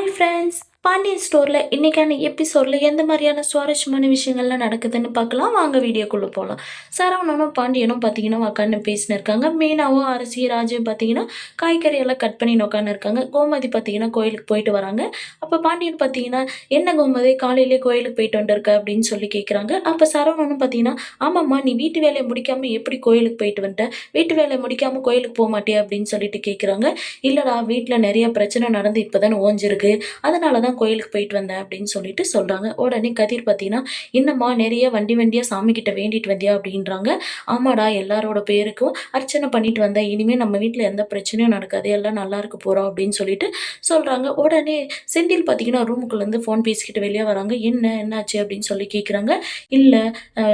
Hi friends! Pandian ஸ்டோர்ல இன்னைக்கான எபிசோட்ல எந்த மாதிரியான சுவாரஸ்யமான விஷயங்கள்லாம் நடக்குதுன்னு பார்க்கலாம். வாங்க வீடியோக்குள்ள போலாம். சரவணனும் பாண்டியனும் பார்த்தீங்கன்னா உட்காந்து பேசின்னு இருக்காங்க. மீனாவும் அரசி ராஜுவும் பார்த்தீங்கன்னா காய்கறி எல்லாம் கட் பண்ணி உட்காந்து இருக்காங்க. கோமதி பார்த்தீங்கன்னா கோயிலுக்கு போயிட்டு வராங்க. அப்போ பாண்டியன் பார்த்தீங்கன்னா, "என்ன கோமதி காலையிலேயே கோயிலுக்கு போயிட்டு வந்துருக்க?" அப்படின்னு சொல்லி கேட்குறாங்க. அப்போ சரவணனும் பார்த்தீங்கன்னா, "ஆமாம்மா, நீ வீட்டு வேலையை முடிக்காம எப்படி கோயிலுக்கு போயிட்டு வந்துட்ட? வீட்டு வேலையை முடிக்காம கோயிலுக்கு போக மாட்டியா?" அப்படின்னு சொல்லிட்டு கேட்குறாங்க. "இல்லடா, வீட்ல நிறைய பிரச்சனை நடந்து இப்பதானே ஓஞ்சிருக்கு. அதனால தான் கோயிலுக்கு போயிட்டு வந்தேன்" அப்படின்னு சொல்லிட்டு சொல்றாங்க. உடனே கதிர் பார்த்தீங்கன்னா, "என்னம்மா நிறைய வண்டி வண்டியா சாமி கிட்ட வேண்டிட்டு வந்தியா?" அப்படின்றாங்க. "ஆமாடா, எல்லாரோட பேருக்கும் அர்ச்சனை பண்ணிட்டு வந்தேன். இனிமே நம்ம வீட்ல எந்த பிரச்சனையும் நடக்காது. எல்லாம் நல்லா இருக்க போறோம்" அப்படின்னு சொல்லிட்டு சொல்றாங்க. உடனே செந்தில் பார்த்தீங்கன்னா ரூமுக்குள்ள இருந்து ஃபோன் பேசிக்கிட்டு வெளிய வராங்க. என்னாச்சு?" அப்படின்னு சொல்லி கேட்குறாங்க. "இல்ல,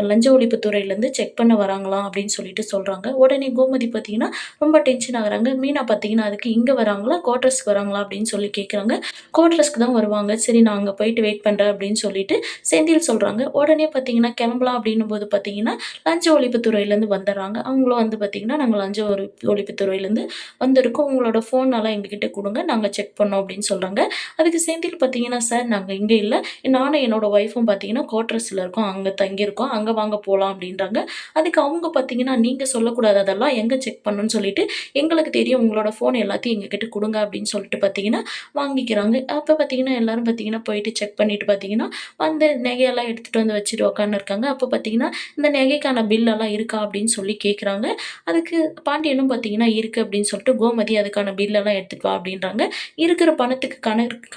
லஞ்ச ஒழிப்பு துறையிலேருந்து செக் பண்ண வராங்களாம்" அப்படின்னு சொல்லிட்டு சொல்றாங்க. உடனே கோமதி பார்த்தீங்கன்னா ரொம்ப டென்ஷன் ஆகுறாங்க. மீனா பார்த்தீங்கன்னா, "அதுக்கு இங்க வராங்களா? குவார்டர்ஸ்க்கு வராங்களா?" அப்படின்னு சொல்லி கேட்குறாங்க. "குவார்டர்ஸ்க்கு தான் வருவாங்க. சரி, நான் அங்க போயிட்டு வெயிட் பண்றேன்" அப்படின்னு சொல்லிட்டு செந்தில் சொல்றாங்க. உடனே பார்த்தீங்கன்னா கிளம்பலாம் அப்படின்னும்போது பார்த்தீங்கன்னா, லஞ்ச ஒழிப்பு துறையிலேருந்து வந்துடுறாங்க. அவங்களும் வந்து பார்த்தீங்கன்னா, "நாங்க லஞ்ச ஒழிப்பு துறையிலேருந்து வந்திருக்கோம். உங்களோட ஃபோனெல்லாம் எங்ககிட்ட குடுங்க. நாங்க செக் பண்ணோம்" அப்படின்னு சொல்றாங்க. அதுக்கு செந்தில் பார்த்தீங்கன்னா, "சார், நாங்க இங்க இல்ல. நானும் என்னோட ஒய்ஃபும் பார்த்தீங்கன்னா குவார்டர்ஸ்ல இருக்கோம். அங்க தங்கியிருக்கோம். அங்க வாங்க போலாம்" அப்படின்றாங்க. அதுக்கு அவங்க பார்த்தீங்கன்னா, "நீங்க சொல்லக்கூடாது அதெல்லாம். எங்க செக் பண்ணணும்னு சொல்லிட்டு எங்களுக்கு தெரியும். உங்களோட ஃபோன் எல்லாத்தையும் எங்ககிட்ட குடுங்க" அப்படின்னு சொல்லிட்டு பார்த்தீங்கன்னா வாங்கிக்கிறாங்க. அப்ப பார்த்தீங்கன்னா, எல்லாரும் பார்த்தீங்கன்னா போயிட்டு செக் பண்ணிட்டு பார்த்தீங்கன்னா, வந்து நகையெல்லாம் எடுத்துட்டு வந்து வச்சுட்டு உட்காந்துருக்காங்க. அப்போ பார்த்தீங்கன்னா, "இந்த நகைக்கான பில் எல்லாம் இருக்கா?" அப்படின்னு சொல்லி கேட்குறாங்க. அதுக்கு பாண்டியனும் பார்த்தீங்கன்னா, "இருக்கு" அப்படின்னு சொல்லிட்டு, கோமதி அதுக்கான பில் எல்லாம் எடுத்துட்டு வா அப்படின்றாங்க. "இருக்கிற பணத்துக்கு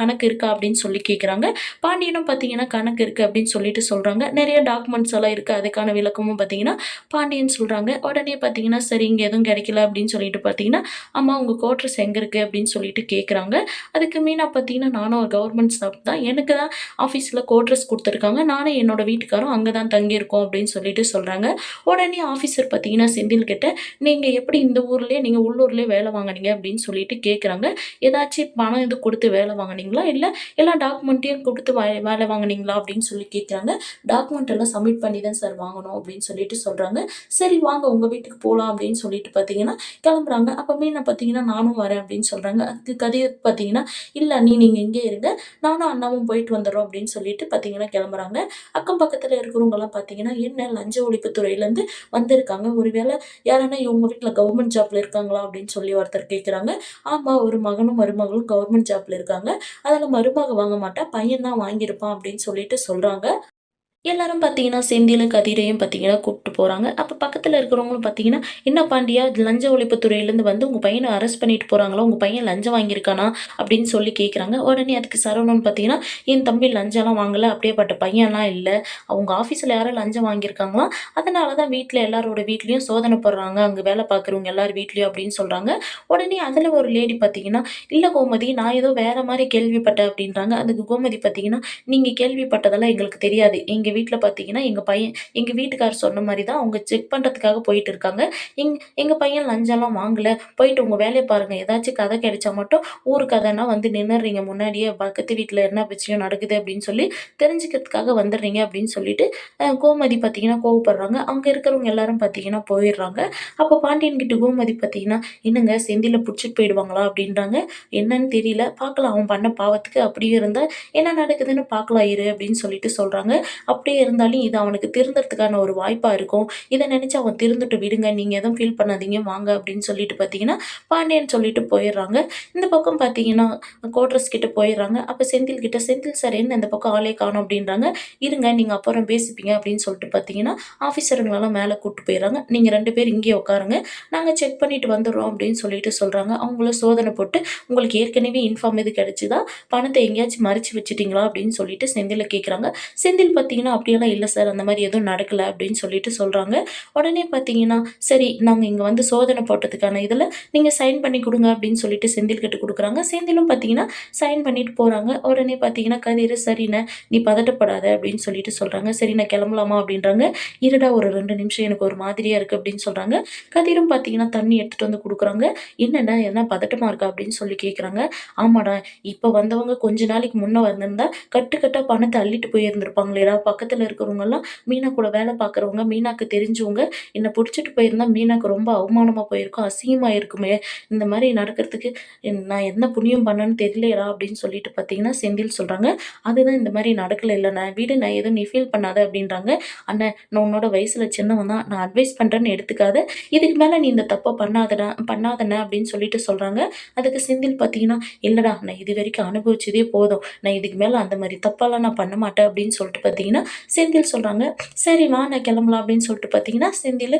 கணக்கு இருக்கா?" அப்படின்னு சொல்லி கேட்குறாங்க. பாண்டியனும் பார்த்தீங்கன்னா, "கணக்கு இருக்கு" அப்படின்னு சொல்லிட்டு சொல்றாங்க. நெறைய டாக்குமெண்ட்ஸ் எல்லாம் இருக்கு. அதுக்கான விளக்கமும் பார்த்தீங்கன்னா, பாண்டியன் சொல்றாங்க. உடனே பார்த்தீங்கன்னா, "சரி, இங்க எதுவும் கிடைக்கல" அப்படின்னு சொல்லிட்டு பார்த்தீங்கன்னா, "அம்மா, உங்க குவார்டர்ஸ் எங்க இருக்கு?" அப்படின்னு சொல்லிட்டு கேட்குறாங்க. அதுக்கு மீனா பார்த்தீங்கன்னா, "நானும் ஒரு கவர்மெண்ட் ஸ்டாஃப் தான். எனக்கு தான் ஆஃபீஸ்ல கோட்ரஸ் குடுத்துருக்காங்க. நானும் என்னோட வீட்டுக்காரும் அங்க தான் தங்கியிருக்கோம்" அப்படின்னு சொல்லிட்டு சொல்றாங்க. உடனே ஆஃபீசர் பார்த்தீங்கன்னா, செந்தில் கிட்ட, "நீங்க எப்படி இந்த ஊர்லயே, நீங்க உள்ளூர்லயே வேலை வாங்குனீங்க?" அப்படின்னு சொல்லிட்டு கேட்குறாங்க. "ஏதாச்சும் பணம் எதுவும் குடுத்து வேலை வாங்குனீங்களா? இல்ல எல்லா டாக்குமெண்ட்டையும் குடுத்து வேலை வாங்குனீங்களா?" அப்படின்னு சொல்லி கேட்குறாங்க. "டாக்குமெண்ட் எல்லாம் சப்மிட் பண்ணி தான் சார் வாங்கணும்" அப்படின்னு சொல்லிட்டு சொல்றாங்க. "சரி, வாங்க உங்க வீட்டுக்கு போலாம்" அப்படின்னு சொல்லிட்டு பார்த்தீங்கன்னா கிளம்புறாங்க. அப்ப மீனா பார்த்தீங்கன்னா, "நானும் வரேன்" அப்படின்னு சொல்றாங்க. அதுக்கு கதிர் பார்த்தீங்கன்னா, "இல்ல, நீங்க இங்கேயே இருங்க. நானும் அண்ணாவும் போயிட்டு வந்துர்றோம்" அப்படின்னு சொல்லிட்டு பார்த்தீங்கன்னா கிளம்புறாங்க. அக்கம் பக்கத்துல இருக்கிறவங்கலாம் பார்த்தீங்கன்னா, "என்ன லஞ்ச ஒழிப்பு துறையிலேருந்து வந்திருக்காங்க. ஒருவேளை யாருன்னா இவங்க வீட்ல கவர்மெண்ட் ஜாப்ல இருக்காங்களா?" அப்படின்னு சொல்லி ஒருத்தர் கேட்குறாங்க. "ஆமா, ஒரு மகனும் மருமகளும் கவர்மெண்ட் ஜாப்ல இருக்காங்க. அதுல மருமக வாங்க மாட்டா. பையன் தான் வாங்கியிருப்பான்" அப்படின்னு சொல்லிட்டு சொல்றாங்க. எல்லாரும் பார்த்தீங்கன்னா, செந்திலு, கதிரையும் பார்த்தீங்கன்னா கூப்ட்டு போறாங்க. அப்ப பக்கத்துல இருக்கிறவங்களும் பார்த்தீங்கன்னா, "என்ன பாண்டியா, லஞ்ச ஒழிப்பு துறையிலேருந்து வந்து உங்க பையன அரெஸ்ட் பண்ணிட்டு போறாங்களா? உங்க பையன் லஞ்சம் வாங்கியிருக்கானா?" அப்படின்னு சொல்லி கேட்குறாங்க. உடனே அதுக்கு சரவணன் பார்த்தீங்கன்னா, "என் தம்பி லஞ்சம்லாம் வாங்கல. அப்படியேப்பட்ட பையன்லாம் இல்ல. அவங்க ஆஃபீஸ்ல யாரோ லஞ்சம் வாங்கியிருக்காங்களாம். அதனால தான் வீட்ல எல்லாரோட வீட்லயும் சோதனை போடுறாங்க. அங்க வேலை பார்க்குறவங்க எல்லார் வீட்லயும்" அப்படின்னு சொல்றாங்க. உடனே அதுல ஒரு லேடி பார்த்தீங்கன்னா, "இல்ல கோமதி, நான் ஏதோ வேற மாரி கேள்விப்பட்டேன்" அப்படின்றாங்க. அதுக்கு கோமதி பார்த்தீங்கன்னா, "நீங்க கேள்விப்பட்டதெல்லாம் எங்களுக்கு தெரியாது. எங்க வீட்ல பார்த்தீங்கன்னா, எங்க வீட்டுக்காரர் சொன்ன மாரி தான் அவங்க செக் பண்றதுக்காக போயிட்டு இருக்காங்க. எங் எங்க பையன் லஞ்சம்லாம் வாங்கல. போயிட்டு உங்க வேலைய பாருங்க. ஏதாச்சும் கதை கிடைச்சா மட்டும் ஊரு கதைன்னா வந்து நின்னுடுறீங்க முன்னாடியே. பக்கத்து வீட்ல என்ன விஷயம் நடக்குது அப்படின்னு சொல்லி தெரிஞ்சுக்கிறதுக்காக வந்துடுறீங்க" அப்படின்னு சொல்லிட்டு கோமதி பார்த்தீங்கன்னா கோவப்படுறாங்க. அங்க இருக்கிறவங்க எல்லாரும் பார்த்தீங்கன்னா போயிடுறாங்க. அப்போ பாண்டியன் கிட்ட கோமதி பார்த்தீங்கன்னா, "என்னங்க, செந்தில புடிச்சுட்டு போயிடுவாங்களா?" அப்படின்றாங்க. "என்னன்னு தெரியல. பார்க்கலாம். அவன் பண்ண பாவத்துக்கு. அப்படியே இருந்தா என்ன நடக்குதுன்னு பார்க்கலாம் இரு" அப்படின்னு சொல்லிட்டு சொல்றாங்க. "அப்படியே இருந்தாலும் இது அவனுக்கு திருந்தறதுக்கான ஒரு வாய்ப்பா இருக்கும். இத நினைச்சு அவன் திருந்தட்டும் விடுங்க. நீங்க எதுவும் ஃபீல் பண்ணாதீங்க வாங்க" அப்படின்னு சொல்லிட்டு பார்த்தீங்கன்னா, பாண்டியன் சொல்லிட்டு போயிடுறாங்க. இந்த பக்கம் பார்த்தீங்கன்னா, குவார்டர்ஸ் கிட்ட போயிடுறாங்க. அப்ப செந்தில் கிட்ட, "செந்தில் சார், என்ன இந்த பக்கம் ஆளே காணோம்" அப்படின்றாங்க. "இருங்க, நீங்க அப்புறம் பேசிப்பீங்க" அப்படின்னு சொல்லிட்டு பார்த்தீங்கன்னா, ஆஃபீஸருங்களலாம் மேல கூட்டு போயிடுறாங்க. "நீங்க 2 பேரும் இங்கேயே உட்காருங்க. நாங்க செக் பண்ணிட்டு வந்துர்றோம்" அப்படின்னு சொல்லிட்டு சொல்றாங்க. அவங்களும் சோதனை போட்டு, "உங்களுக்கு ஏற்கனவே இன்ஃபார்ம் எதுவும் கிடைச்சுதா? பணத்த எங்கேயாச்சும் மறைச்சு வச்சுட்டீங்களா?" அப்படின்னு சொல்லிட்டு செந்தில கேட்குறாங்க. செந்தில் பார்த்தீங்கன்னா, "அப்படியெல்லாம் இல்ல சார். அந்த மாரி எதுவும் நடக்கல" அப்படின்னு சொல்லிட்டு சொல்றாங்க. உடனே பார்த்தீங்கன்னா, "சரி, நாங்க இங்க வந்து சோதனை போட்டதுக்கான இதுல நீங்க சைன் பண்ணி குடுங்க" அப்படின்னு சொல்லிட்டு செந்தில் கிட்ட குடுக்குறாங்க. செந்திலும் பார்த்தீங்கன்னா, சைன் பண்ணிட்டு போறாங்க. உடனே பார்த்தீங்கன்னா, கதிரு, "சரிண்ணே, நீ பதட்டப்படாத" அப்படின்னு சொல்லிட்டு சொல்றாங்க. "சரி, நான் கிளம்பலாமா?" அப்படின்றாங்க. "இருடா, ஒரு 2 நிமிஷம், எனக்கு ஒரு மாதிரியா இருக்கு" அப்படின்னு சொல்றாங்க. கதிரும் பார்த்தீங்கன்னா, தண்ணி எடுத்துட்டு வந்து குடுக்குறாங்க. "என்னண்ணே, என்ன பதட்டமா இருக்கா?" அப்படின்னு சொல்லி கேட்குறாங்க. "ஆமாடா, இப்ப வந்தவங்க கொஞ்ச நாளைக்கு முன்ன வந்திருந்தா கட்டு கட்டா பணத்த அள்ளிட்டு போயிருந்திருப்பாங்களேடா, பக்கத்துல இருக்கிறவங்கலாம் மீனா கூட வேலை பார்க்குறவங்க, மீனாக்கு தெரிஞ்சவங்க என்ன புடிச்சிட்டு போயிருந்தா மீனாக்கு ரொம்ப அவமானமா போயிருக்கும். அசிங்கமா இருக்குமே! இந்த மாரி நடக்கிறதுக்கு நான் என்ன புண்ணியம் பண்ணேன்னு தெரியலையேடா! அப்படின்னு சொல்லிட்டு பார்த்தீங்கன்னா, செந்தில் சொல்றாங்க. அதுதான் இந்த மாரி நடக்கலைல்லண்ணே. விடுண்ணே எதுவும் நீ ஃபீல் பண்ணாத அப்படின்றாங்க. அண்ணே நான் உன்னோட வயசுல சின்னவன் தான். நான் அட்வைஸ் பண்றேன்னு எடுத்துக்காத. இதுக்கு மேல நீ இந்த தப்ப பண்ணாதண்ணே அப்படின்னு சொல்லிட்டு சொல்றாங்க. அதுக்கு செந்தில் பார்த்தீங்கன்னா, இல்லடா நான் இதுவரைக்கும் அனுபவிச்சதே போதும். நான் இதுக்கு மேல அந்த மாரி தப்பெல்லாம் நான் பண்ண மாட்டேன் அப்படின்னு சொல்லிட்டு பார்த்தீங்கன்னா, செந்தில் சொல்றாங்க. சரி வா நான் கிளம்பலாம் அப்படின்னு சொல்லிட்டு பார்த்தீங்கன்னா, செந்திலு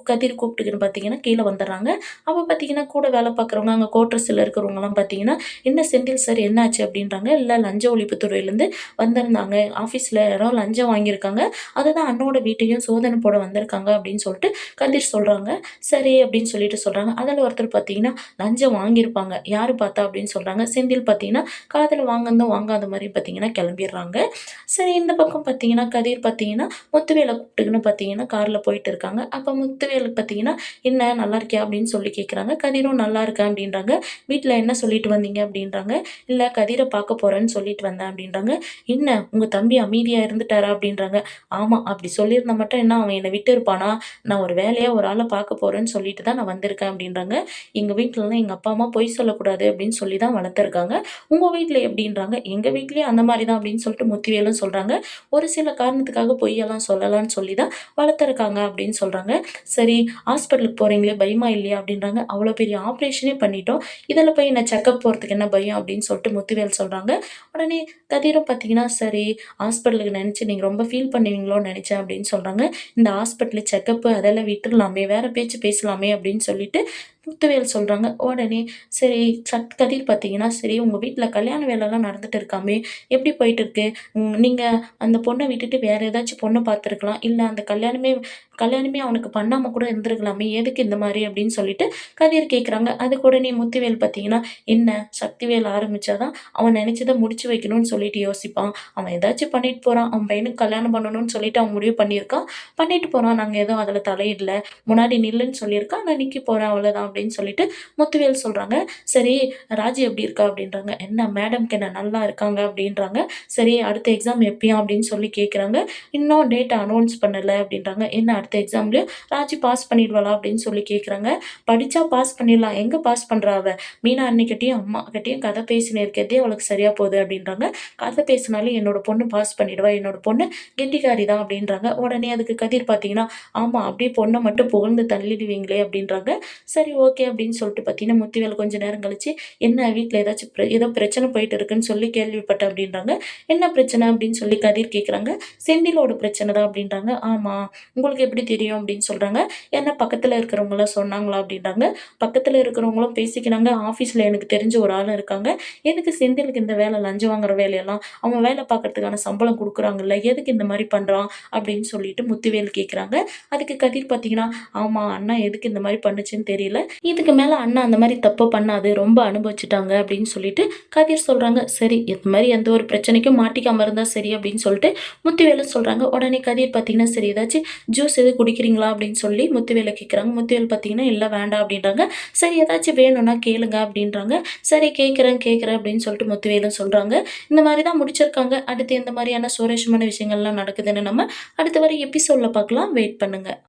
கதிர கூப்பிட்டுக்கின்னு பார்த்தீங்கன்னா, கீழ வந்துர்றாங்க. அப்ப பார்த்தீங்கன்னா, கூட வேலை பார்க்குறவங்க, அங்க குவார்டர்ஸ்ல இருக்கிறவங்கலாம் பார்த்தீங்கன்னா, "என்ன செந்தில் சார் என்னாச்சு?" அப்படின்றாங்க. "இல்ல லஞ்ச ஒழிப்பு துறையிலேருந்து வந்திருந்தாங்க. ஆஃபீஸ்ல யாரோ லஞ்சம் வாங்கியிருக்காங்க. அதுதான் அண்ணோட வீட்டையும் சோதனை போட வந்திருக்காங்க." அப்படின்னு சொல்லிட்டு கதிர் சொல்றாங்க. "சரி" அப்படின்னு சொல்லிட்டு சொல்றாங்க. அதுல ஒருத்தர் பார்த்தீங்கன்னா, "லஞ்சம் வாங்கியிருப்பாங்க. யாரு பார்த்தா?" அப்படின்னு சொல்றாங்க. செந்தில் பார்த்தீங்கன்னா, காதுல வாங்குனதும் வாங்காத மாரி பார்த்தீங்கன்னா கிளம்பிர்றாங்க. சரி இந்த பக்கம் பார்த்தீங்கன்னா, கதிர் பார்த்தீங்கன்னா, முத்துவேல கூப்பிட்டுக்கின்னு பார்த்தீங்கன்னா, கார்ல போயிட்டு இருக்காங்க. அப்ப முத்துவேல் பார்த்தீங்கன்னா, "என்ன நல்லா இருக்கியா?" அப்படின்னு சொல்லி கேட்குறாங்க. கதிரும் "நல்லா இருக்கேன்" அப்படின்றாங்க. "வீட்ல என்ன சொல்லிட்டு வந்தீங்க?" அப்படின்றாங்க. "இல்ல கதிர பார்க்க போறேன்னு சொல்லிட்டு வந்தேன்" அப்படின்றாங்க. "என்ன உங்க தம்பி அமைதியா இருந்துட்டாரா?" அப்படின்றாங்க. "ஆமா, அப்படி சொல்லியிருந்தா மட்டும் என்ன அவன் என்ன விட்டு இருப்பானா? நான் ஒரு வேலையா ஒரு ஆள பார்க்க போறேன்னு சொல்லிட்டு தான் நான் வந்திருக்கேன்" அப்படின்றாங்க. "எங்க வீட்லலாம் எங்க அப்பா, அம்மா பொய் சொல்லக்கூடாது அப்படின்னு சொல்லி தான் வளர்த்துருக்காங்க. உங்க வீட்ல எப்படின்றாங்க?" "எங்க வீட்லயும் அந்த மாரி தான்" அப்படின்னு சொல்லிட்டு முத்துவேலும் சொல்றாங்க. "ஒரு சில காரணத்துக்காக பொய்யெல்லாம் சொல்லலாம்னு சொல்லி தான் வளர்த்துருக்காங்க" அப்படின்னு சொல்றாங்க. "சரி ஹாஸ்பிட்டலுக்கு போறீங்களே பயமா இல்லையா?" அப்படின்றாங்க. "அவ்வளோ பெரிய ஆப்ரேஷனே பண்ணிட்டோம். இதில போய் என்ன செக்கப் போறதுக்கு என்ன பயம்?" அப்படின்னு சொல்லிட்டு முத்துவேல் சொல்றாங்க. உடனே கதிரும் பார்த்தீங்கன்னா, "சரி ஹாஸ்பிட்டலுக்கு நெனச்சு நீங்க ரொம்ப ஃபீல் பண்ணுவீங்களோன்னு நெனச்சேன்" அப்படின்னு சொல்றாங்க. "இந்த ஹாஸ்பிட்டலு, செக்கப்பு அதெல்லாம் விட்டுறலாமே, வேற பேச்சு பேசலாமே" அப்படின்னு சொல்லிட்டு முத்துவேல் சொல்றாங்க. உடனே சரி கதிர் பார்த்தீங்கன்னா, "சரி உங்க வீட்ல கல்யாண வேலைலாம் நடந்துட்டு இருக்காமே, எப்படி போயிட்டு இருக்கு? நீங்க அந்த பொண்ண விட்டுட்டு வேற ஏதாச்சும் பொண்ண பார்த்துருக்கலாம். இல்ல அந்த கல்யாணமே கல்யாணமே அவனுக்கு பண்ணாம கூட இருந்திருக்கலாமே. எதுக்கு இந்த மாரி?" அப்படின்னு சொல்லிட்டு கதிர் கேட்குறாங்க. அதுக்கு உடனே முத்துவேல் பார்த்தீங்கன்னா, "என்ன சக்திவேல் ஆரம்பிச்சா தான் அவன் நெனச்சத முடிச்சு வைக்கணும்னு சொல்லிட்டு யோசிப்பான். அவன் ஏதாச்சும் பண்ணிட்டு போறான். அவன் பையனுக்கு கல்யாணம் பண்ணணும்னு சொல்லிட்டு அவன் முடிவு பண்ணியிருக்கான். பண்ணிட்டு போறான். நாங்க எதுவும் அதில தலையிடல. முன்னாடி நில்லுன்னு சொல்லியிருக்கான். நான் நிக்க போறேன் அவ்வளோதான்" அப்படின்னு சொல்லிட்டு முத்துவேல் சொல்றாங்க. "சரி ராஜி எப்படி இருக்கா?" அப்படின்றாங்க. "என்ன மேடம்க்கு என்ன நல்லா இருக்காங்க" அப்படின்றாங்க. "சரி அடுத்த எக்ஸாம் எப்பயாம்?" அப்படின்னு சொல்லி கேட்குறாங்க. "இன்னும் டேட் அனௌன்ஸ் பண்ணல" அப்படின்றாங்க. "என்ன அடுத்த எக்ஸாம்லயும் ராஜி பாஸ் பண்ணிடுவாளா?" அப்படின்னு சொல்லி கேட்குறாங்க. "படிச்சா பாஸ் பண்ணிடலாம். எங்க பாஸ் பண்றா அவ? மீனா அண்ணிகிட்டயும், அம்மாகிட்டயும் கதை பேசின்னு இருக்கிறதே அவளுக்கு சரியா போகுது" அப்படின்றாங்க. "கதை பேசினாலும் என்னோட பொண்ணு பாஸ் பண்ணிடுவா. என்னோட பொண்ணு கெட்டிக்காரி தான்" அப்படின்றாங்க. உடனே அதுக்கு கதிர் பார்த்தீங்கன்னா, "ஆமா அப்படியே பொண்ண மட்டும் புகழ்ந்து தள்ளிடுவீங்களே" அப்படின்றாங்க. சரி ஓகே அப்படின்னு சொல்லிட்டு பார்த்தீங்கன்னா, முத்துவேல் கொஞ்ச நேரம் கழிச்சு, "என்ன வீட்ல ஏதாச்சும் ஏதோ பிரச்சனை போயிட்டு இருக்குன்னு சொல்லி கேள்விப்பட்டேன்" அப்படின்றாங்க. "என்ன பிரச்சனை?" அப்படின்னு சொல்லி கதிர் கேட்குறாங்க. "செந்திலோட பிரச்சனை தான்" அப்படின்றாங்க. "ஆமா, உங்களுக்கு எப்படி தெரியும்?" அப்படின்னு சொல்றாங்க. "ஏன்னா பக்கத்துல இருக்கிறவங்கலாம் சொன்னாங்களா?" அப்படின்றாங்க. "பக்கத்துல இருக்கிறவங்களும் பேசிக்கிறாங்க. ஆஃபீஸ்ல எனக்கு தெரிஞ்ச ஒரு ஆளும் இருக்காங்க. எதுக்கு செந்திலுக்கு இந்த வேலை லஞ்சம் வாங்குற வேலையெல்லாம்? அவன் வேலை பார்க்கறதுக்கான சம்பளம் குடுக்குறாங்கல்ல. எதுக்கு இந்த மாரி பண்றான்?" அப்படின்னு சொல்லிட்டு முத்துவேல் கேட்குறாங்க. அதுக்கு கதிர் பார்த்தீங்கன்னா, "ஆமா, அண்ணா எதுக்கு இந்த மாரி பண்ணுச்சுன்னு தெரியல. இதுக்கு மேல அண்ணா அந்த மாரி தப்பு பண்ணாது. ரொம்ப அனுபவிச்சுட்டாங்க" அப்படின்னு சொல்லிட்டு கதிர் சொல்றாங்க. "சரி இந்த மாரி எந்த ஒரு பிரச்சனைக்கும் மாட்டிக்காம இருந்தா சரி" அப்படின்னு சொல்லிட்டு முத்துவேலும் சொல்றாங்க. உடனே கதிர் பார்த்தீங்கன்னா, "சரி ஏதாச்சும் ஜூஸ் எதுவும் குடிக்கிறீங்களா?" அப்படின்னு சொல்லி முத்துவேல கேட்குறாங்க. முத்துவேல் பார்த்தீங்கன்னா, "இல்ல வேண்டாம்" அப்படின்றாங்க. "சரி ஏதாச்சும் வேணும்னா கேளுங்க" அப்படின்றாங்க. "சரி கேட்கிறேன்" அப்படின்னு சொல்லிட்டு முத்துவேலும் சொல்றாங்க. இந்த மாரி தான் முடிச்சிருக்காங்க. அடுத்து எந்த மாரியான சுவாரஸ்யமான விஷயங்கள்லாம் நடக்குதுன்னு நம்ம அடுத்த வர எபிசோட்ல பார்க்கலாம். வெயிட் பண்ணுங்க.